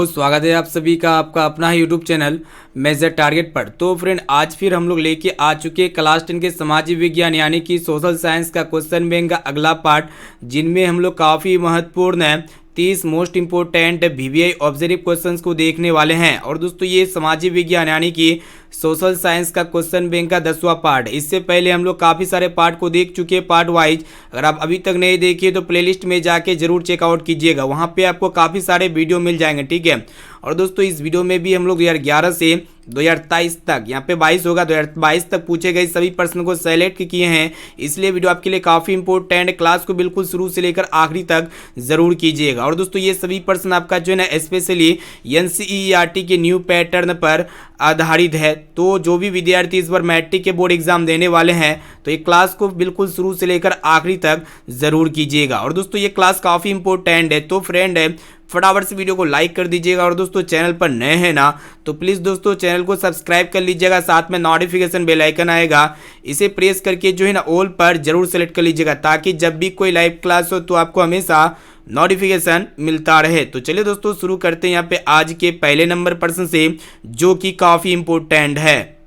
तो स्वागत है आप सभी का आपका अपना ही यूट्यूब चैनल मेजर टारगेट पर। तो फ्रेंड आज फिर हम लोग लेके आ चुके हैं क्लास 10 के सामाजिक विज्ञान यानी कि सोशल साइंस का क्वेश्चन बैंक का अगला पार्ट, जिनमें हम लोग काफ़ी महत्वपूर्ण है 30 most important VVI objective questions को देखने वाले हैं। और दोस्तों ये सामाजिक विज्ञान यानी कि सोशल साइंस का क्वेश्चन बैंक का 10वां पार्ट। इससे पहले हम लोग काफ़ी सारे पार्ट को देख चुके हैं पार्ट वाइज। अगर आप अभी तक नहीं देखिए तो प्लेलिस्ट में जाके जरूर चेकआउट कीजिएगा, वहाँ पे आपको काफ़ी सारे वीडियो मिल जाएंगे, ठीक है। और दोस्तों इस वीडियो में भी हम लोग 2011 से 2023 तक, यहाँ पे 22 होगा, 2022 तक पूछे गए सभी प्रश्न को सेलेक्ट किए हैं। इसलिए वीडियो आपके लिए काफ़ी इंपॉर्टेंट, क्लास को बिल्कुल शुरू से लेकर आखिरी तक जरूर कीजिएगा। और दोस्तों ये सभी प्रश्न आपका जो है ना स्पेशली एनसीईआरटी के न्यू पैटर्न पर आधारित है। तो जो भी विद्यार्थी इस बार मैट्रिक के बोर्ड एग्जाम देने वाले हैं तो ये क्लास को बिल्कुल शुरू से लेकर आखिरी तक जरूर कीजिएगा। और दोस्तों ये क्लास काफ़ी इंपॉर्टेंट है, तो फ्रेंड है फटाफट से वीडियो को लाइक कर दीजिएगा। और दोस्तों चैनल पर नए हैं ना तो प्लीज़ दोस्तों चैनल को सब्सक्राइब कर लीजिएगा, साथ में नोटिफिकेशन बेल आइकन आएगा, इसे प्रेस करके जो है ना ऑल पर जरूर सेलेक्ट कर लीजिएगा, ताकि जब भी कोई लाइव क्लास हो तो आपको हमेशा नोटिफिकेशन मिलता रहे। तो चलिए दोस्तों शुरू करते हैं यहाँ पे आज के पहले नंबर प्रश्न से, जो कि काफ़ी इंपॉर्टेंट है।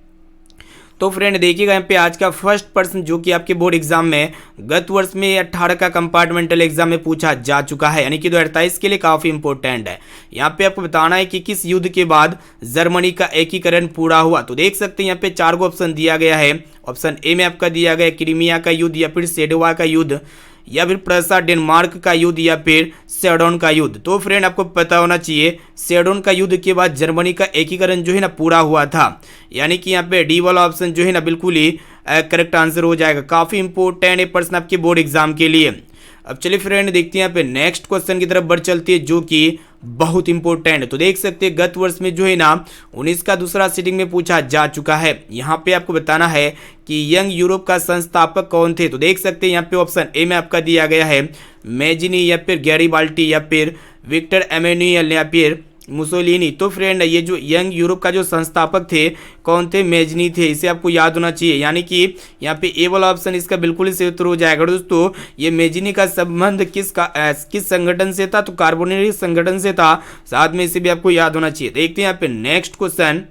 तो फ्रेंड देखिएगा यहाँ पे आज का फर्स्ट प्रश्न, जो कि आपके बोर्ड एग्जाम में गत वर्ष में 18 का कंपार्टमेंटल एग्जाम में पूछा जा चुका है, यानी कि 2023 के लिए काफ़ी इंपॉर्टेंट है। यहाँ पे आपको बताना है कि किस युद्ध के बाद जर्मनी का एकीकरण पूरा हुआ। तो देख सकते हैं यहाँ पे 4 को ऑप्शन दिया गया है। ऑप्शन ए में आपका दिया गया क्रीमिया का युद्ध, या फिर सेडोवा का युद्ध, या फिर प्रसा डेनमार्क का युद्ध, या फिर सेडोन का युद्ध। तो फ्रेंड आपको पता होना चाहिए सेडोन का युद्ध के बाद जर्मनी का एकीकरण जो है ना पूरा हुआ था, यानी कि यहाँ पे डी वाला ऑप्शन जो है ना बिल्कुल ही करेक्ट आंसर हो जाएगा। काफ़ी इंपॉर्टेंट है प्रश्न आपके बोर्ड एग्जाम के लिए। अब चलिए फ्रेंड देखते हैं यहाँ पे नेक्स्ट क्वेश्चन की तरफ बढ़ चलती है, जो कि बहुत इंपॉर्टेंट है। तो देख सकते हैं गत वर्ष में जो है ना 19 का दूसरा सीटिंग में पूछा जा चुका है। यहाँ पे आपको बताना है कि यंग यूरोप का संस्थापक कौन थे। तो देख सकते हैं यहाँ पे ऑप्शन ए में आपका दिया गया है मेजिनी, या फिर गैरीबाल्टी, या फिर विक्टर एमेनुएल, या फिर मुसोलिनी। तो फ्रेंड ये जो यंग यूरोप का जो संस्थापक थे कौन थे, मेजनी थे, इसे आपको याद होना चाहिए, यानी कि यहाँ पे ए वाला ऑप्शन इसका बिल्कुल ही सही उत्तर हो जाएगा। दोस्तों ये मेजनी का संबंध किस संगठन से था, तो कार्बोनेट संगठन से था, साथ में इसे भी आपको याद होना चाहिए। देखते हैं यहाँ पे नेक्स्ट क्वेश्चन,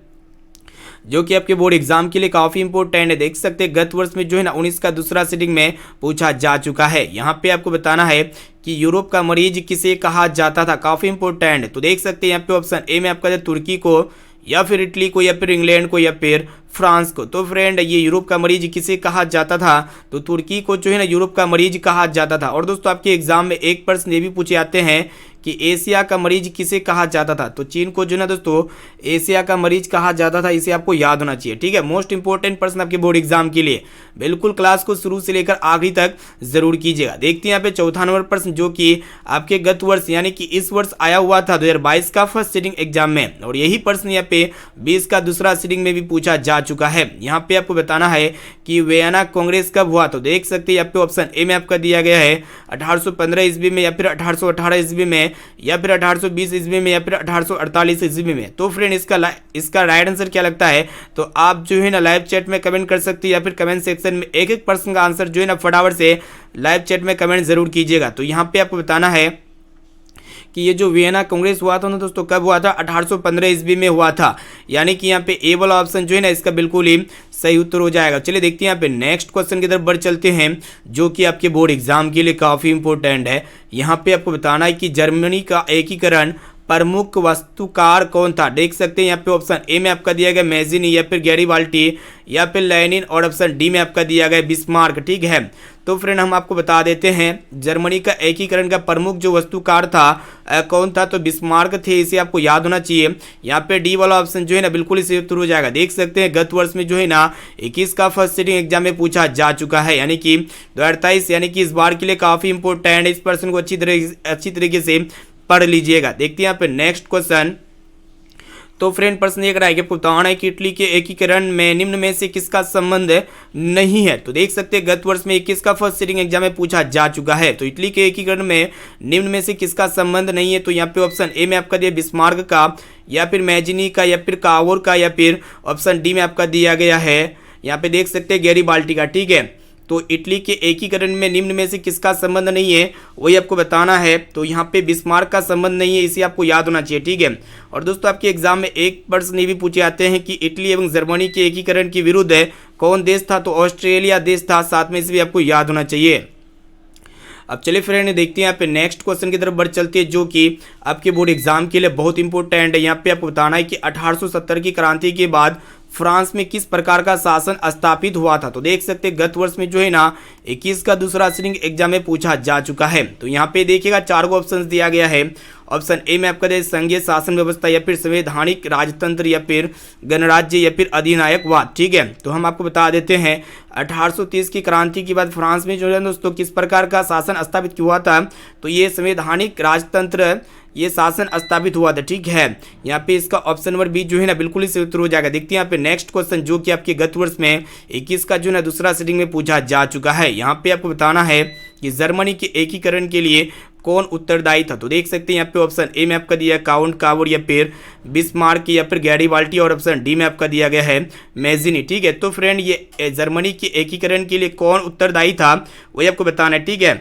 जो कि आपके बोर्ड एग्जाम के लिए काफ़ी इंपॉर्टेंट है। देख सकते हैं गत वर्ष में जो है ना 19 का दूसरा सीटिंग में पूछा जा चुका है। यहाँ पे आपको बताना है कि यूरोप का मरीज किसे कहा जाता था, काफ़ी इंपॉर्टेंट है। तो देख सकते हैं यहाँ पे ऑप्शन ए में आपका तुर्की को, या फिर इटली को, या फिर इंग्लैंड को, या फिर फ्रांस को। तो फ्रेंड ये यूरोप का मरीज किसे कहा जाता था, तो तुर्की को जो है ना यूरोप का मरीज कहा जाता था। और दोस्तों आपके एग्जाम में एक प्रश्न ये भी पूछे जाते हैं कि एशिया का मरीज किसे कहा जाता था, तो चीन को जो है ना दोस्तों एशिया का मरीज कहा जाता था, इसे आपको याद होना चाहिए, ठीक है। मोस्ट इंपॉर्टेंट प्रश्न आपके बोर्ड एग्जाम के लिए, बिल्कुल क्लास को शुरू से लेकर आखिरी तक जरूर कीजिएगा। देखते हैं यहाँ पे चौथा नंबर प्रश्न, जो कि आपके गत वर्ष यानी कि इस वर्ष आया हुआ था 2022 का फर्स्ट सीटिंग एग्जाम में, और यही प्रश्न यहाँ पे 20 का दूसरा सीटिंग में भी पूछा जा चुका है। यहाँ पे आपको बताना है कि वियना कांग्रेस कब हुआ। तो देख सकते हैं यहाँ पे ऑप्शन ए में आपका दिया गया है 1815 ईस्वी में, या फिर 1818 ईस्वी में, या फिर 1820 ईस्वी में, या फिर 1848 ईस्वी में। तो फ्रेंड इसका राइट आंसर क्या लगता है, तो आप जो है ना लाइव चैट में कमेंट कर सकते हैं, या फिर कमेंट सेक्शन में एक एक प्रश्न का आंसर जो है ना फटाफट से लाइव चैट में कमेंट जरूर कीजिएगा। तो यहाँ पे आपको बताना है कि ये जो वियना कांग्रेस हुआ था ना दोस्तों कब हुआ था, 1815 ईस्वी में हुआ था, यानी कि यहाँ पे ए वाला ऑप्शन जो है ना इसका बिल्कुल ही सही उत्तर हो जाएगा। चलिए देखते हैं यहाँ पे नेक्स्ट क्वेश्चन की तरफ बढ़ चलते हैं, जो कि आपके बोर्ड एग्जाम के लिए काफ़ी इंपॉर्टेंट है। यहाँ पे आपको बताना है कि जर्मनी का एकीकरण प्रमुख वास्तुकार कौन था। देख सकते हैं यहाँ पे ऑप्शन ए में आपका दिया गया मेजिनी, या फिर गैरीबाल्टी, या फिर लेनिन, और ऑप्शन डी में आपका दिया गया बिस्मार्क, ठीक है। तो फ्रेंड हम आपको बता देते हैं जर्मनी का एकीकरण का प्रमुख जो वास्तुकार था कौन था, तो बिस्मार्क थे, इसे आपको याद होना चाहिए। यहाँ पे डी वाला ऑप्शन जो है ना बिल्कुल ही सही उत्तर हो जाएगा। देख सकते हैं गत वर्ष में जो है ना 21 का फर्स्ट सीटिंग एग्जाम में पूछा जा चुका है, यानी कि 2023, यानी कि इस बार के लिए काफ़ी इंपॉर्टेंट है। इस प्रश्न को अच्छी तरीके से पढ़ लीजिएगा। देखते हैं यहाँ पे नेक्स्ट क्वेश्चन, तो फ्रेंड प्रश्न एक रहा कि बताना है कि इटली के एकीकरण में निम्न में से किसका संबंध नहीं है। तो देख सकते हैं गत वर्ष में 21 का फर्स्ट सीटिंग एग्जाम में पूछा जा चुका है। तो इटली के एकीकरण में निम्न में से किसका संबंध नहीं है, तो यहाँ पे ऑप्शन ए में आपका दिया बिस्मार्क का, या फिर मेजिनी का, या फिर कावोर का, या फिर ऑप्शन डी में आपका दिया गया है यहाँ पे देख सकते हैं गैरीबाल्टी का, ठीक है। तो इटली के एकीकरण में निम्न में से किसका संबंध नहीं है, वही आपको बताना है। तो यहाँ पे बिस्मार्क का संबंध नहीं है, इसे आपको याद होना चाहिए, ठीक है। और दोस्तों आपके एग्जाम में एक प्रश्न ये भी पूछे जाते हैं कि इटली एवं जर्मनी के एकीकरण के विरुद्ध है कौन देश था, तो ऑस्ट्रेलिया देश था, साथ में इसे भी आपको याद होना चाहिए। अब चलिए फ्रेंड देखते हैं यहाँ पे नेक्स्ट क्वेश्चन की तरफ बढ़ चलते हैं, जो कि आपके बोर्ड एग्जाम के लिए बहुत इंपॉर्टेंट है। यहाँ पे आपको बताना है कि 1870 की क्रांति के बाद फ्रांस में किस प्रकार का शासन स्थापित हुआ था। तो देख सकते हैं गत वर्ष में जो है ना 21 का दूसरा सिटिंग एग्जाम में पूछा जा चुका है। तो यहाँ पे देखिएगा 4 को ऑप्शन दिया गया है। ऑप्शन ए में आपका दे संघीय शासन व्यवस्था, या फिर संवैधानिक राजतंत्र, या फिर गणराज्य, या फिर अधिनायकवाद, ठीक है। तो हम आपको बता देते हैं 1830 की क्रांति के बाद फ्रांस में जो है दोस्तों किस प्रकार का शासन स्थापित हुआ था, तो ये संवैधानिक राजतंत्र ये शासन स्थापित हुआ था, ठीक है। यहाँ पे इसका ऑप्शन नंबर बी जो है ना बिल्कुल ही सही उत्तर हो जाएगा। देखते हैं यहाँ पे नेक्स्ट क्वेश्चन, जो कि आपके गत वर्ष में 21 का जो है ना दूसरा सिटिंग में पूछा जा चुका है। यहाँ पे आपको बताना है कि जर्मनी के एकीकरण के लिए कौन उत्तरदायी था। तो देख सकते हैं यहाँ पे ऑप्शन ए में आपका दिया काउंट कावर, या फिर बिस्मार्क, या फिर गैरीबाल्टी, और ऑप्शन डी में आपका दिया गया है मैजिनी, ठीक है। तो फ्रेंड ये जर्मनी के एकीकरण के लिए कौन उत्तरदायी था वही आपको बताना है, ठीक है।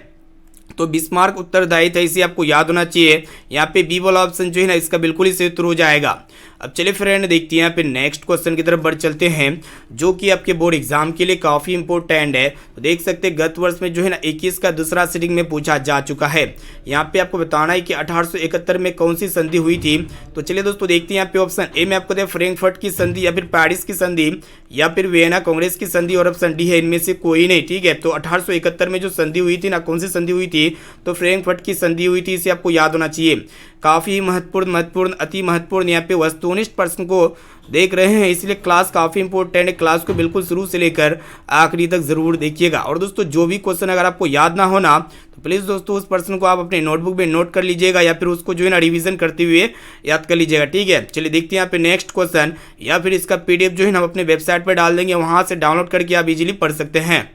तो बिस्मार्क उत्तरदायी था, इसे आपको याद होना चाहिए। यहाँ पे बी वाला ऑप्शन जो है ना इसका बिल्कुल ही सही उत्तर हो जाएगा। अब चलिए फ्रेंड देखते हैं यहाँ पे नेक्स्ट क्वेश्चन की तरफ बढ़ चलते हैं, जो कि आपके बोर्ड एग्जाम के लिए काफ़ी इंपॉर्टेंट है। तो देख सकते हैं गत वर्ष में जो है ना 21 का दूसरा सिटिंग में पूछा जा चुका है। यहाँ पे आपको बताना है कि 1871 में कौन सी संधि हुई थी। तो चलिए दोस्तों देखते हैं यहाँ पे ऑप्शन ए में आपको दिया फ्रैंकफर्ट की संधि, या फिर पेरिस की संधि, या फिर वियना कांग्रेस की संधि, और ऑप्शन डी है इनमें से कोई नहीं, ठीक है। तो 1871 में जो संधि हुई थी ना, कौन सी संधि हुई थी, तो फ्रैंकफर्ट की संधि हुई थी, इसे आपको याद होना चाहिए। काफ़ी महत्वपूर्ण अति महत्वपूर्ण यहाँ पे वस्तुनिष्ठ प्रश्न को देख रहे हैं, इसलिए क्लास काफ़ी इंपॉर्टेंट है। क्लास को बिल्कुल शुरू से लेकर आखिरी तक जरूर देखिएगा। और दोस्तों जो भी क्वेश्चन अगर आपको याद ना होना तो प्लीज़ दोस्तों उस प्रश्न को आप अपने नोटबुक में नोट कर लीजिएगा, या फिर उसको जो है ना रिवीजन करते हुए याद कर लीजिएगा, ठीक है। चलिए देखते हैं यहाँ पे नेक्स्ट क्वेश्चन, या फिर इसका पीडीएफ जो है ना हम अपने वेबसाइट पर डाल देंगे, वहाँ से डाउनलोड करके आप इजीली पढ़ सकते हैं।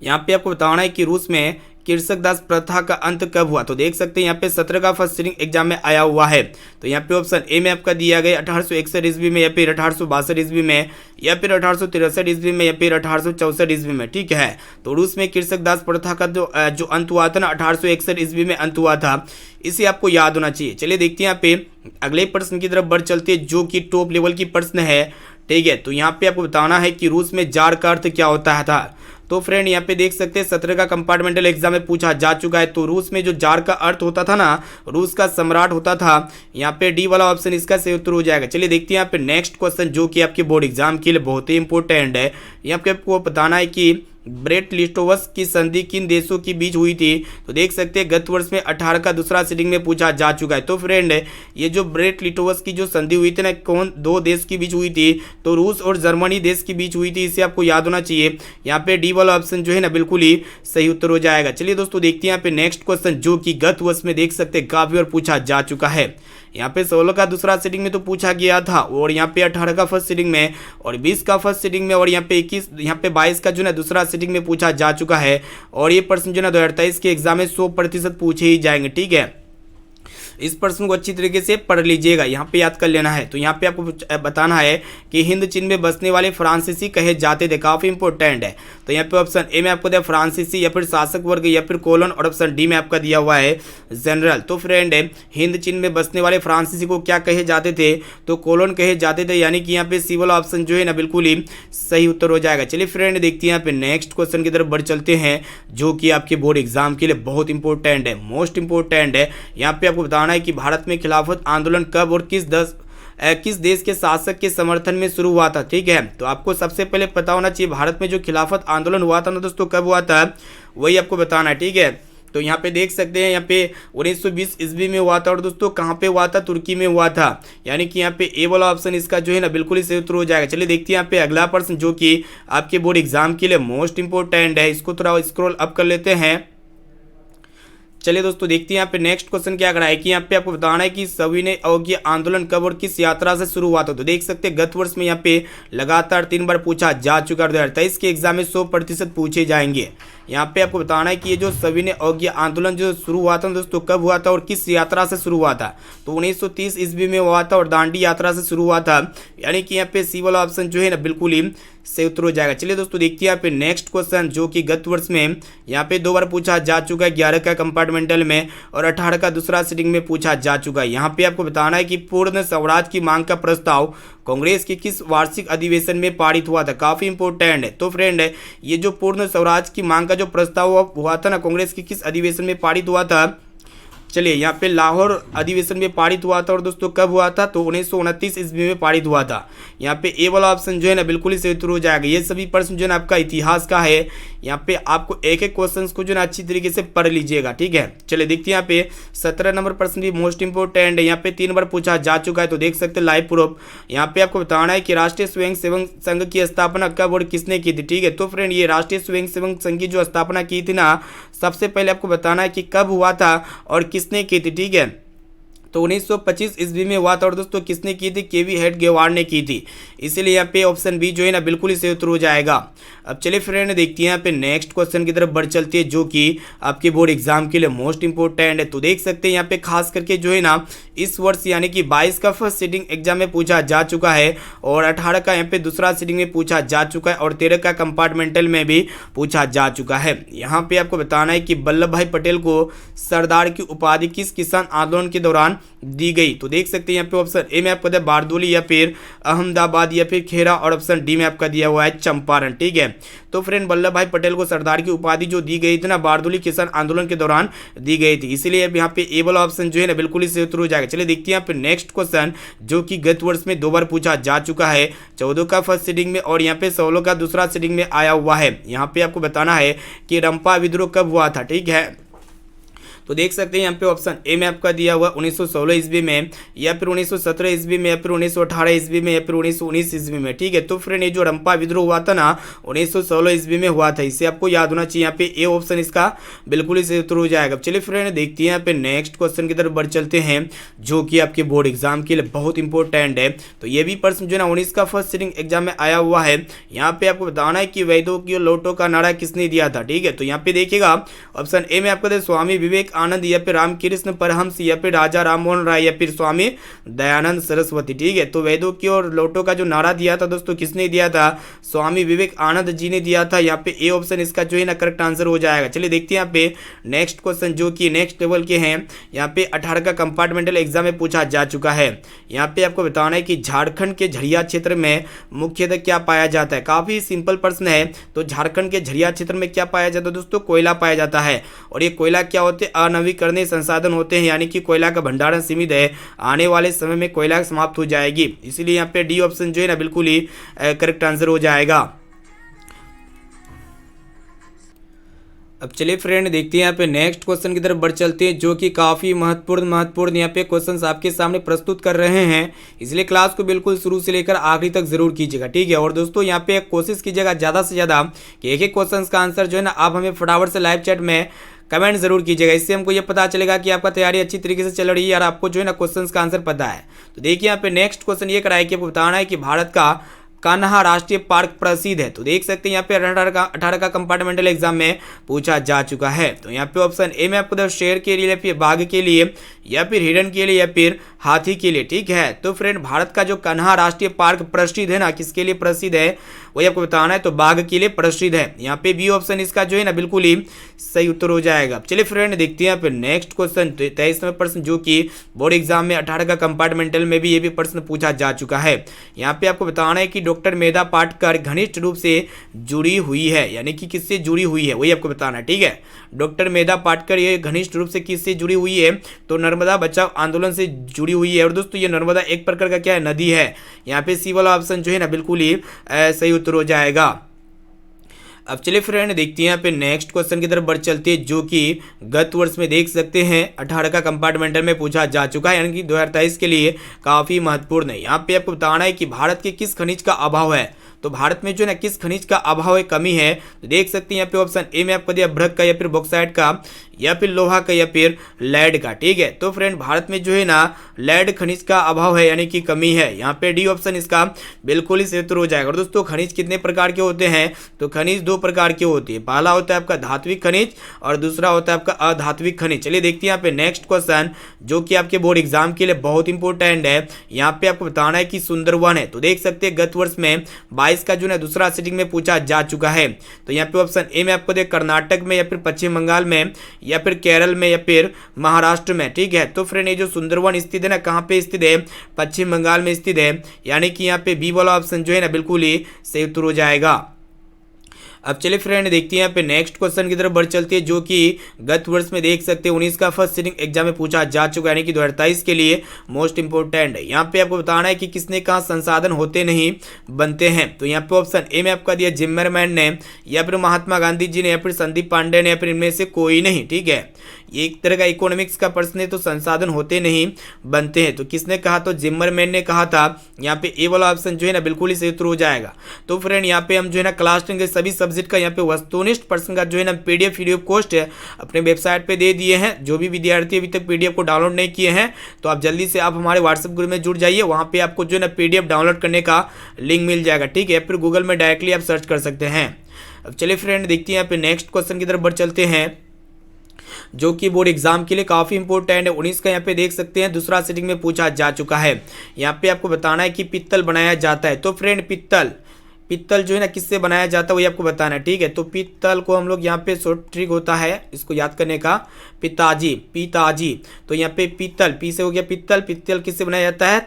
यहाँ पे आपको बताना है कि रूस में कृषक दास प्रथा का अंत कब हुआ। तो देख सकते हैं यहाँ पे 17 का फर्स्ट सिटिंग एग्जाम में आया हुआ है। तो यहाँ पे ऑप्शन ए में आपका दिया गया 1861 ईस्वी में, या फिर 1862 ईस्वी में, या फिर 1863 ईस्वी में, या फिर 1864 ईस्वी में, ठीक है। तो रूस में कृषक दास प्रथा का जो अंत हुआ था ना 1861 ईस्वी में अंत हुआ था, इसे आपको याद होना चाहिए। चलिए देखते हैं यहाँ पे अगले प्रश्न की तरफ बढ़ चलते हैं, जो कि टॉप लेवल की प्रश्न है, ठीक है। तो यहाँ पे आपको बताना है कि रूस में जार का अर्थ क्या होता है था। तो फ्रेंड यहाँ पे देख सकते हैं 17 का कंपार्टमेंटल एग्जाम में पूछा जा चुका है। तो रूस में जो जार का अर्थ होता था ना, रूस का सम्राट होता था। यहाँ पे डी वाला ऑप्शन इसका सही उत्तर हो जाएगा। चलिए देखते हैं यहाँ पे नेक्स्ट क्वेश्चन, जो कि आपके बोर्ड एग्जाम के लिए बहुत ही इंपॉर्टेंट है। यहाँ पे आपको बताना है कि ब्रेट लिस्टोवस की संधि किन देशों के बीच हुई थी। तो देख सकते हैं गत वर्ष में 18 का दूसरा सिटिंग में पूछा जा चुका है। तो फ्रेंड ये जो ब्रेट लिस्टोवस की जो संधि हुई थी ना, कौन दो देश के बीच हुई थी, तो रूस और जर्मनी देश के बीच हुई थी, इसे आपको याद होना चाहिए। यहाँ पे डी वाला ऑप्शन जो है ना बिल्कुल ही सही उत्तर हो जाएगा। चलिए दोस्तों देखते हैं यहाँ पे नेक्स्ट क्वेश्चन, जो कि गत वर्ष में देख सकते हैं काफी और पूछा जा चुका है। यहाँ पे 16 का दूसरा सिटिंग में तो पूछा गया था, और यहाँ पे 18 का फर्स्ट सिटिंग में, और 20 का फर्स्ट सिटिंग में, और यहाँ पे 22 का जो ना दूसरा सिटिंग में पूछा जा चुका है। और ये प्रश्न जो ना 2023 के एग्जाम में 100% पूछे ही जाएंगे, ठीक है। इस प्रश्न को अच्छी तरीके से पढ़ लीजिएगा, यहाँ पे याद कर लेना है। तो यहाँ पे आपको बताना है कि हिंद चीन में बसने वाले फ्रांसीसी कहे जाते थे, काफी इंपॉर्टेंट है। तो यहाँ पे ऑप्शन ए में आपको दिया फ्रांसीसी, या फिर शासक वर्ग, या फिर कोलन, और ऑप्शन डी में आपका दिया हुआ है जनरल। तो फ्रेंड हिंद चीन में बसने वाले फ्रांसीसी को क्या कहे जाते थे, तो कोलन कहे जाते थे, यानी कि यहाँ पे सी वाला ऑप्शन जो है ना बिल्कुल ही सही उत्तर हो जाएगा। चलिए फ्रेंड देखते हैं यहाँ पे नेक्स्ट क्वेश्चन की तरफ बढ़ चलते हैं, जो कि आपके बोर्ड एग्जाम के लिए बहुत इंपॉर्टेंट है, मोस्ट इंपॉर्टेंट है। यहाँ पे आपको बताना है कि भारत में खिलाफत आंदोलन कब और किस देश के शासक के समर्थन में शुरू हुआ था, ठीक है। तो आपको सबसे पहले पता होना चाहिए भारत में जो खिलाफत आंदोलन हुआ था ना दोस्तों, कब हुआ था, वही आपको बताना है, ठीक है। तो यहाँ पे देख सकते हैं यहाँ पे 1920 ईस्वी में हुआ था, और दोस्तों कहाँ पे हुआ था, तुर्की में हुआ था, यानी कि यहाँ पे ए वाला ऑप्शन इसका जो है ना बिल्कुल ही सही उत्तर हो जाएगा। चलिए देखते हैं यहाँ पे अगला प्रश्न, जो कि आपके बोर्ड एग्जाम के लिए मोस्ट इंपॉर्टेंट है। इसको थोड़ा स्क्रॉल अप कर लेते हैं। चलिए दोस्तों देखते हैं यहाँ पे नेक्स्ट क्वेश्चन क्या करा है कि यहाँ पे आपको बताना है कि सविनय अवज्ञा आंदोलन कब और किस यात्रा से शुरू हुआ था। तो देख सकते हैं गत वर्ष में यहाँ पे लगातार 3 बार पूछा जा चुका है। 2023 के एग्जाम में 100% पूछे जाएंगे। यहाँ पे आपको बताना है कि ये जो सविनय अवज्ञा आंदोलन जो शुरू हुआ था दोस्तों कब हुआ था और किस यात्रा से शुरू हुआ था। तो 1930 ईस्वी में हुआ था और दांडी यात्रा से शुरू हुआ था। यानी कि यहाँ पे सी वाला ऑप्शन जो है ना बिल्कुल ही से उत्तर हो जाएगा। चलिए दोस्तों देखते हैं यहाँ पे नेक्स्ट क्वेश्चन जो कि गत वर्ष में यहाँ पे 2 बार पूछा जा चुका है, 11 का कंपार्टमेंटल में और 18 का दूसरा सीटिंग में पूछा जा चुका है। यहाँ पे आपको बताना है कि पूर्ण स्वराज की मांग का प्रस्ताव कांग्रेस के किस वार्षिक अधिवेशन में पारित हुआ था। काफी इंपॉर्टेंट है। तो फ्रेंड ये जो पूर्ण स्वराज की मांग का जो प्रस्ताव हुआ था ना कांग्रेस के किस अधिवेशन में पारित हुआ था। चलिए यहाँ पे लाहौर अधिवेशन में पारित हुआ था और दोस्तों कब हुआ था तो 1929 ईस्वी में पारित हुआ था। यहाँ पे ए वाला ऑप्शन जो है ना बिल्कुल ही सही उत्तर हो जाएगा। ये सभी प्रश्न जो है ना आपका इतिहास का है। यहाँ पे आपको एक एक क्वेश्चन को जो है ना अच्छी तरीके से पढ़ लीजिएगा, ठीक है। चलिए देखते हैं यहाँ पे 17 नंबर प्रश्न भी मोस्ट इंपोर्टेंट है। यहाँ पे 3 बार पूछा जा चुका है। तो देख सकते हैं लाइव प्रूफ। यहाँ पे आपको बताना है कि राष्ट्रीय स्वयं सेवक संघ की स्थापना कब और किसने की थी, ठीक है। तो फ्रेंड ये राष्ट्रीय स्वयं सेवक संघ की जो स्थापना की थी ना सबसे पहले आपको बताना है कि कब हुआ था और किसने की थी, ठीक है। तो 1925 ईस्वी में हुआ था और दोस्तों किसने की थी, केवी हेड गेवार ने की थी। इसीलिए यहाँ पे ऑप्शन बी जो है ना बिल्कुल ही सही उत्तर हो जाएगा। अब चलिए फ्रेंड देखते हैं यहाँ पे नेक्स्ट क्वेश्चन की तरफ बढ़ चलती है जो कि आपके बोर्ड एग्जाम के लिए मोस्ट इंपोर्टेंट है। तो देख सकते हैं यहाँ पे खास करके जो है ना इस वर्ष यानी कि 22 का फर्स्ट सीटिंग एग्जाम में पूछा जा चुका है और 18 का यहाँ पे दूसरा सीटिंग में पूछा जा चुका है और 13 का कंपार्टमेंटल में भी पूछा जा चुका है। यहाँ पे आपको बताना है कि वल्लभ भाई पटेल को सरदार की उपाधि किस किसान आंदोलन के दौरान दी गई। तो देख सकते हैं यहाँ पे ऑप्शन ए में आपको दिया बारदोली या फिर अहमदाबाद या फिर खेरा और ऑप्शन डी में आपका दिया हुआ है चंपारण, ठीक है। तो फ्रेंड वल्लभ भाई पटेल को सरदार की उपाधि जो दी गई थी ना बारदोली किसान आंदोलन के दौरान दी गई थी। इसीलिए अब यहाँ पे ए वाला ऑप्शन जो है ना बिल्कुल ही सही उत्तर हो जाएगा। चलिए देखते हैं यहाँ पे नेक्स्ट क्वेश्चन जो कि गत वर्ष में 2 बार पूछा जा चुका है, 14 का फर्स्ट सीटिंग में और यहाँ पे 16 का दूसरा सीटिंग में आया हुआ है। यहाँ पे आपको बताना है कि रंपा विद्रोह कब हुआ था, ठीक है। तो देख सकते हैं यहाँ पे ऑप्शन ए में आपका दिया हुआ 1916 ईस्वी में या फिर 1917 ईस्वी में या फिर 1918 ईस्वी में या फिर 1919 ईस्वी में, ठीक है। तो फ्रेंड ये जो रंपा विद्रोह हुआ था ना 1916 ईस्वी में हुआ था। इसे आपको याद होना चाहिए। यहाँ पे ए ऑप्शन इसका बिल्कुल ही सही उत्तर हो जाएगा। चलिए फ्रेंड देखते हैं यहाँ पे नेक्स्ट क्वेश्चन की तरफ बढ़ चलते हैं जो कि आपके बोर्ड एग्जाम के लिए बहुत इंपॉर्टेंट है। तो ये भी प्रश्न जो है ना 19 का फर्स्ट सीटिंग एग्जाम में आया हुआ है। यहाँ पे आपको बताना है कि वैदों की लोटो का नारा किसने दिया था, ठीक है। तो यहाँ पे देखिएगा ऑप्शन ए में आपको स्वामी विवेक आनंद या फिर रामकृष्ण परमहंस या फिर राजा राममोहन राय या फिर स्वामी दयानंद सरस्वती, ठीक है। तो वेदों की और लोटो का जो नारा दिया था दोस्तों किसने दिया था, स्वामी विवेक आनंद जी ने दिया था। यहाँ पे ए ऑप्शन इसका जो है ना करेक्ट आंसर हो जाएगा। चलिए देखते हैं यहाँ पे नेक्स्ट क्वेश्चन जो कि नेक्स्ट लेवल के हैं। यहाँ पे 18 का कंपार्टमेंटल एग्जाम में पूछा जा चुका है। यहाँ पे आपको बताना है कि झारखंड के झरिया क्षेत्र में मुख्यतः क्या पाया जाता है। काफी सिंपल प्रश्न है। तो झारखंड के झरिया क्षेत्र में क्या पाया जाता है दोस्तों, कोयला पाया जाता है। और ये कोयला क्या होते हैं, अनवीकरणीय संसाधन होते हैं, यानी कि कोयला का भंडारण सीमित है। आने वाले समय में कोयला समाप्त हो जाएगी। इसीलिए यहाँ पे डी ऑप्शन जो है ना बिल्कुल ही करेक्ट आंसर हो जाएगा। अब चलिए फ्रेंड देखते हैं यहाँ पे नेक्स्ट क्वेश्चन की तरफ बढ़ चलते हैं जो कि काफ़ी महत्वपूर्ण यहाँ पे क्वेश्चंस आपके सामने प्रस्तुत कर रहे हैं। इसलिए क्लास को बिल्कुल शुरू से लेकर आखिरी तक जरूर कीजिएगा, ठीक है। और दोस्तों यहाँ पे कोशिश कीजिएगा ज़्यादा से ज़्यादा कि एक एक क्वेश्चन का आंसर जो है ना आप हमें फटाफट से लाइव चैट में कमेंट जरूर कीजिएगा। इससे हमको ये पता चलेगा कि आपका तैयारी अच्छी तरीके से चल रही है और आपको जो है ना क्वेश्चंस का आंसर पता है। तो देखिए यहाँ पे नेक्स्ट क्वेश्चन ये कराया कि आपको बताना है कि भारत का कान्हा राष्ट्रीय पार्क प्रसिद्ध है। तो देख सकते हैं यहाँ पे 18 का कंपार्टमेंटल एग्जाम में पूछा जा चुका है। तो यहाँ पे ऑप्शन ए में आपको शेर के लिए या फिर बाघ के लिए या फिर हिरन के लिए या फिर हाथी के लिए, ठीक है। तो फ्रेंड भारत का जो कान्हा राष्ट्रीय पार्क प्रसिद्ध है ना किसके लिए प्रसिद्ध है वही आपको बताना है। तो बाघ के लिए प्रसिद्ध है। यहाँ पे बी ऑप्शन इसका जो है ना बिल्कुल ही सही उत्तर हो जाएगा। चलिए फ्रेंड देखते हैं यहाँ पे नेक्स्ट क्वेश्चन 23 नंबर प्रश्न जो कि बोर्ड एग्जाम में 18 का कंपार्टमेंटल में भी ये भी प्रश्न पूछा जा चुका है। यहाँ पे आपको बताना है कि डॉक्टर मेधा पाटकर घनिष्ठ रूप से जुड़ी हुई है, यानी कि किससे जुड़ी हुई है वही आपको बताना है, ठीक है। डॉक्टर मेधा पाटकर ये घनिष्ठ रूप से किससे जुड़ी हुई है, तो नर्मदा बचाओ आंदोलन से जुड़ी हुई है। और दोस्तों ये नर्मदा एक प्रकार का क्या है, नदी है। यहाँ पे सी वाला ऑप्शन जो है ना बिल्कुल ही सही उत्तर हो जाएगा। अब चलिए फ्रेंड देखते हैं यहाँ पे नेक्स्ट क्वेश्चन की तरफ बढ़ चलते हैं जो कि गत वर्ष में देख सकते हैं 18 का कंपार्टमेंटल में पूछा जा चुका है, यानी कि 2023 के लिए काफ़ी महत्वपूर्ण है। यहाँ पे आपको बताना है कि भारत के किस खनिज का अभाव है। तो भारत में जो है ना किस खनिज का अभाव है, कमी है, तो देख सकते हैं यहाँ पे ऑप्शन ए में आपको दिया भ्रक का, या फिर बॉक्साइट का, या फिर लोहा का, या फिर लेड का। ठीक है, तो फ्रेंड भारत में जो है ना लेड खनिज का अभाव है, यानी कि कमी है। यहाँ पे डी ऑप्शन इसका बिल्कुल ही सही उत्तर हो जाएगा। और दोस्तों खनिज कितने प्रकार के होते हैं, तो खनिज दो प्रकार के होते हैं। पहला होता है आपका धात्विक खनिज और दूसरा होता है आपका अधात्विक खनिज। चलिए देखते हैं यहाँ पे नेक्स्ट क्वेश्चन, जो कि आपके बोर्ड एग्जाम के लिए बहुत इंपॉर्टेंट है। यहाँ पे आपको बताना है कि सुंदरवन है, तो देख सकते हैं गत वर्ष में 22 का जो है दूसरा सिटिंग में पूछा जा चुका है। तो यहाँ पे ऑप्शन ए में आपको देख कर्नाटक में, या फिर पश्चिम बंगाल में, या फिर केरल में, या फिर महाराष्ट्र में। ठीक है, तो फ्रेंड ये जो सुंदरवन स्थित है ना, कहाँ पे स्थित है, पश्चिम बंगाल में स्थित है, यानी कि यहाँ पे बी वाला ऑप्शन जो है ना बिल्कुल ही सही उत्तर हो जाएगा। अब चलिए फ्रेंड देखते हैं यहाँ पे नेक्स्ट क्वेश्चन की तरफ बढ़ चलते हैं, जो कि गत वर्ष में देख सकते हैं 19 का फर्स्ट सिटिंग एग्जाम में पूछा जा चुका है, यानी कि 2023 के लिए मोस्ट इंपोर्टेंट है। यहाँ पे आपको बताना है कि किसने कहा संसाधन होते नहीं बनते हैं। तो यहाँ पे ऑप्शन ए में आपका दिया जिम्मरमैन ने, या फिर महात्मा गांधी जी ने, या फिर संदीप पांडे ने, या फिर इनमें से कोई नहीं। ठीक है, ये एक तरह का इकोनॉमिक्स का प्रश्न है, तो संसाधन होते नहीं बनते हैं, तो किसने कहा, तो जिम्मरमैन ने कहा था। यहाँ पे ए वाला ऑप्शन जो है ना बिल्कुल ही सही उत्तर हो जाएगा। तो फ्रेंड यहाँ पे हम जो है ना क्लास 10 के सभी सब्जेक्ट का यहाँ पे वस्तुनिष्ठ प्रश्न का जो है ना पीडीएफ वीडियो पोस्ट है अपने वेबसाइट पे दे दिए हैं। जो भी विद्यार्थी अभी तक पीडीएफ को डाउनलोड नहीं किए हैं, तो आप जल्दी से आप हमारे व्हाट्सएप ग्रुप में जुड़ जाइए, वहाँ पे आपको जो है ना पीडीएफ डाउनलोड करने का लिंक मिल जाएगा। ठीक है, फिर गूगल में डायरेक्टली आप सर्च कर सकते हैं। अब चलिए फ्रेंड देखते हैं यहाँ पे नेक्स्ट क्वेश्चन की तरफ बढ़ चलते हैं, जो कि बोर्ड एग्जाम के लिए काफी इंपॉर्टेंट है। 19 का यहाँ पे देख सकते हैं दूसरा सिटिंग में पूछा जा चुका है। यहाँ पे आपको बताना है कि पित्तल बनाया जाता है। तो फ्रेंड पित्तल जो है ना किससे बनाया जाता है वही आपको बताना है। ठीक है, तो पित्तल को हम लोग यहाँ पे शॉर्ट ट्रिक होता है इसको याद करने का, पिताजी। तो यहाँ पे पित्तल, पी से हो गया पित्तल किससे बनाया जाता है,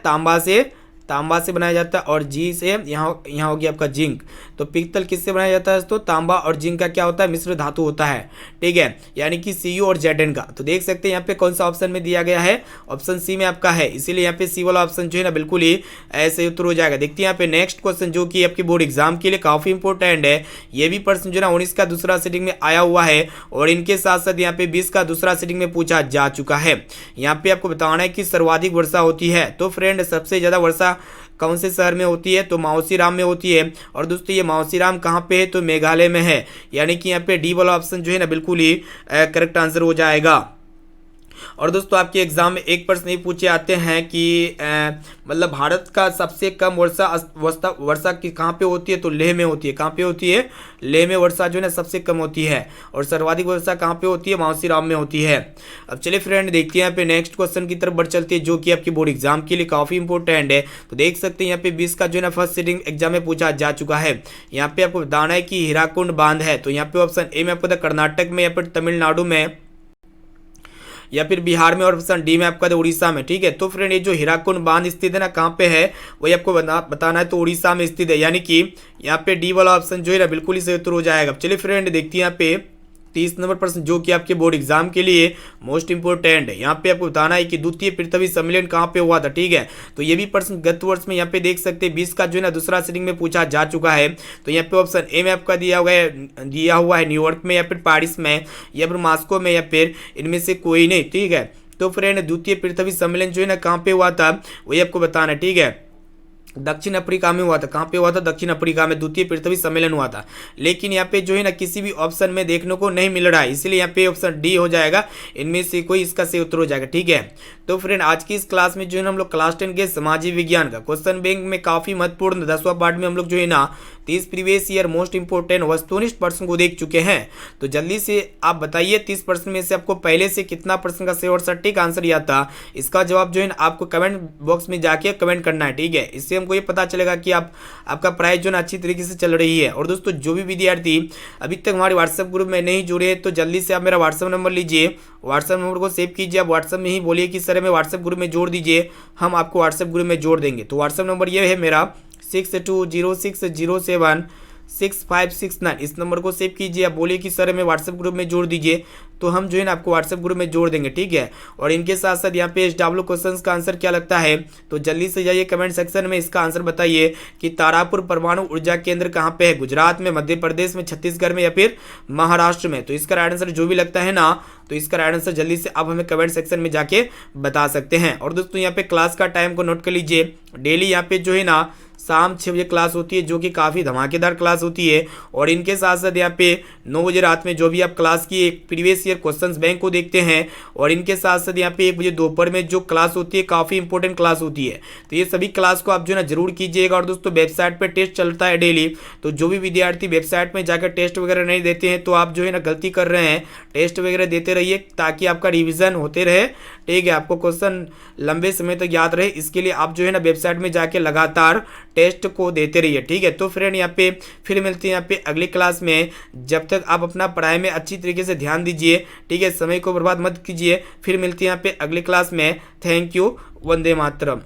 तांबा से बनाया जाता है, और जी से यहाँ हो गया आपका जिंक। तो पित्तल किससे बनाया जाता है, तो तांबा और जिंक का क्या होता है, मिश्र धातु होता है। ठीक है, यानी कि Cu और Zn का। तो देख सकते हैं यहाँ पे कौन सा ऑप्शन में दिया गया है, ऑप्शन सी में आपका है, इसीलिए यहाँ पे सी वाला ऑप्शन जो है ना बिल्कुल ही ऐसे उत्तर हो जाएगा। देखते हैं यहाँ पे नेक्स्ट क्वेश्चन, जो कि आपके बोर्ड एग्जाम के लिए काफी इंपॉर्टेंट है। ये भी प्रश्न जो है ना 19 का दूसरा सिटिंग में आया हुआ है, और इनके साथ साथ यहाँ पे 20 का दूसरा सिटिंग में पूछा जा चुका है। यहाँ पे आपको बताना है कि सर्वाधिक वर्षा होती है। तो फ्रेंड सबसे ज्यादा वर्षा कौन से शहर में होती है, तो माउसीराम में होती है। और दोस्तों ये माउसीराम कहाँ पे है, तो मेघालय में है, यानी कि यहाँ पे डी वाला ऑप्शन जो है ना बिल्कुल ही करेक्ट आंसर हो जाएगा। और दोस्तों आपके एग्जाम में एक प्रश्न ये पूछे आते हैं कि मतलब भारत का सबसे कम वर्षा की कहाँ पे होती है, तो लेह में होती है। कहाँ पे होती है, लेह में वर्षा जो है ना सबसे कम होती है। और सर्वाधिक वर्षा कहाँ पे होती है, माउसीराम में होती है। अब चलिए फ्रेंड देखते हैं यहाँ पे नेक्स्ट क्वेश्चन की तरफ बढ़ चलती है, जो कि आपकी बोर्ड एग्जाम के लिए काफी इंपॉर्टेंट है। तो देख सकते हैं यहाँ पे 20 का जो है ना फर्स्ट सिटिंग एग्जाम में पूछा जा चुका है। यहाँ पे आपको बताना है कि हीराकुंड बांध है। तो यहाँ पे ऑप्शन ए में आपको कर्नाटक में, या फिर तमिलनाडु में, या फिर बिहार में, और ऑप्शन डी में आपका उड़ीसा में। ठीक है, तो फ्रेंड ये जो हीराकुंड बांध स्थित है ना कहाँ पे है, वही आपको बताना है, तो उड़ीसा में स्थित है, यानी कि यहाँ पे डी वाला ऑप्शन जो है ना बिल्कुल ही सही उत्तर हो जाएगा। चलिए फ्रेंड देखते हैं यहाँ पे 30 नंबर प्रश्न, जो कि आपके बोर्ड एग्जाम के लिए मोस्ट इंपोर्टेंट है। यहाँ पे आपको बताना है कि द्वितीय पृथ्वी सम्मेलन कहाँ पे हुआ था। ठीक है, तो ये भी प्रश्न गत वर्ष में यहाँ पे देख सकते हैं 20 का जो है ना दूसरा सिटिंग में पूछा जा चुका है। तो यहाँ पे ऑप्शन ए में आपका दिया हुआ है न्यूयॉर्क में, या फिर पेरिस में, या फिर मॉस्को में, या फिर इनमें से कोई नहीं। ठीक है, तो फ्रेंड द्वितीय पृथ्वी सम्मेलन जो है ना कहाँ पे हुआ था वही आपको बताना है। ठीक है, दक्षिण अफ्रीका में हुआ था। कहाँ पे हुआ था, दक्षिण अफ्रीका में द्वितीय पृथ्वी सम्मेलन हुआ था। लेकिन यहाँ पे जो है ना किसी भी ऑप्शन में देखने को नहीं मिल रहा है, इसलिए यहाँ पे ऑप्शन डी हो जाएगा, इनमें से कोई इसका सही उत्तर हो जाएगा। ठीक है, तो फ्रेंड आज की इस क्लास में जो है ना हम लोग क्लास 10 के सामाजिक विज्ञान का क्वेश्चन बैंक में काफी महत्वपूर्ण 10वां पार्ट में हम लोग जो है ना 30 प्रीवियस ईयर मोस्ट इंपोर्टेंट वस्तुनिष्ठ प्रश्न को देख चुके हैं। तो जल्दी से आप बताइए 30 प्रश्न में से आपको पहले से कितना प्रश्न का सही और सटीक आंसर याद था। इसका जवाब जो है ना आपको कमेंट बॉक्स में जाके कमेंट करना है। ठीक है, इससे हमको ये पता चलेगा कि आपका पढ़ाई जो है ना अच्छी तरीके से चल रही है। और दोस्तों जो भी विद्यार्थी अभी तक हमारे व्हाट्सएप ग्रुप में नहीं जुड़े तो जल्दी से आप मेरा व्हाट्सएप नंबर लीजिए, व्हाट्सएप नंबर को सेव कीजिए। आप व्हाट्सएप में ही बोलिए कि सर हमें व्हाट्सएप ग्रुप में जोड़ दीजिए, हम आपको व्हाट्सएप ग्रुप में जोड़ देंगे। तो व्हाट्सएप नंबर ये है मेरा 6206076569। इस नंबर को सेव कीजिए, आप बोलिए कि सर हमें व्हाट्सएप ग्रुप में जोड़ दीजिए, तो हम जो है ना आपको व्हाट्सएप ग्रुप में जोड़ देंगे, ठीक है। और इनके साथ साथ यहाँ पे SW क्वेश्चन का आंसर क्या लगता है, तो जल्दी से जाइए कमेंट सेक्शन में इसका आंसर बताइए कि तारापुर परमाणु ऊर्जा केंद्र कहाँ पे है, गुजरात में, मध्य प्रदेश में, छत्तीसगढ़ में या फिर महाराष्ट्र में। तो इसका राइट आंसर जो भी लगता है ना, तो इसका राइट आंसर जल्दी से आप हमें कमेंट सेक्शन में जाके बता सकते हैं। और दोस्तों यहाँ पे क्लास का टाइम को नोट कर लीजिए, डेली यहाँ पे जो है ना शाम 6 बजे क्लास होती है, जो कि काफ़ी धमाकेदार क्लास होती है। और इनके साथ साथ यहाँ पे 9 बजे रात में जो भी आप क्लास की एक प्रीवियस ईयर क्वेश्चंस बैंक को देखते हैं। और इनके साथ साथ यहाँ पे 1 बजे दोपहर में जो क्लास होती है, काफ़ी इंपॉर्टेंट क्लास होती है। तो ये सभी क्लास को आप जो है ना जरूर कीजिएगा। और दोस्तों वेबसाइट पर टेस्ट चलता है डेली, तो जो भी विद्यार्थी वेबसाइट में जाकर टेस्ट वगैरह नहीं देते हैं, तो आप जो है ना गलती कर रहे हैं। टेस्ट वगैरह देते रहिए ताकि आपका रिविजन होते रहे, ठीक है, आपको क्वेश्चन लंबे समय तक याद रहे। इसके लिए आप जो है ना वेबसाइट में जाके लगातार टेस्ट को देते रहिए, ठीक है। तो फ्रेंड यहाँ पे फिर मिलते हैं यहाँ पे अगली क्लास में। जब तक आप अपना पढ़ाई में अच्छी तरीके से ध्यान दीजिए, ठीक है, समय को बर्बाद मत कीजिए। फिर मिलते हैं यहाँ पे अगली क्लास में। Thank you, Vande Mataram.